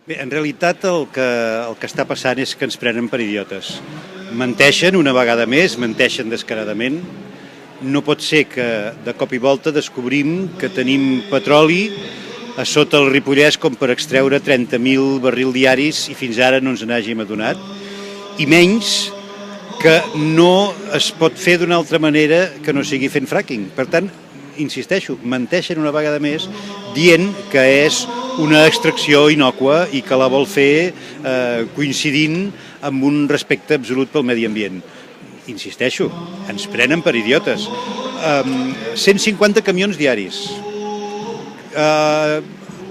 Bé, en realitat el que està passant és que ens prenen per idiotes. Menteixen una vegada més, menteixen descaradament. No pot ser que de cop i volta descobrim que tenim petroli a sota el Ripollès com per extreure 30.000 barrils diaris i fins ara no ens n'hàgim adonat. I menys que no es pot fer d'una altra manera que no sigui fent fracking. Per tant, insisteixo, menteixen una vegada més dient que és una extracció innòcua i que la vol fer coincidint amb un respecte absolut pel medi ambient. Insisteixo, ens prenen per idiotes. 150 camions diaris.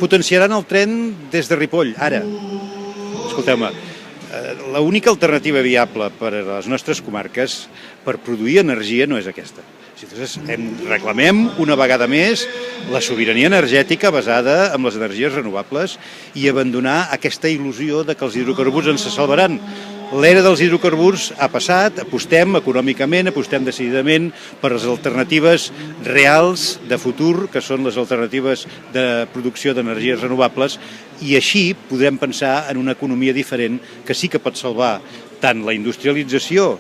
Potenciaran el tren des de Ripoll, ara. Escolteu-me, l'única alternativa viable per a les nostres comarques per produir energia no és aquesta. Entonces, reclamem una vegada més la sobirania energètica basada en les energies renovables i abandonar aquesta il·lusió de que els hidrocarburs ens salvaran. L'era dels hidrocarburs ha passat, apostem econòmicament, apostem decididament per les alternatives reals de futur, que són les alternatives de producció d'energies renovables, i així podrem pensar en una economia diferent que sí que pot salvar tant la industrialització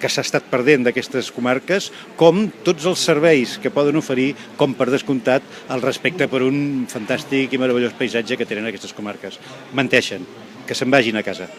que s'ha estat perdent d'aquestes comarques com tots els serveis que poden oferir, com per descomptat el respecte per un fantàstic i meravellós paisatge que tenen aquestes comarques. Menteixen, que se'n vagin a casa.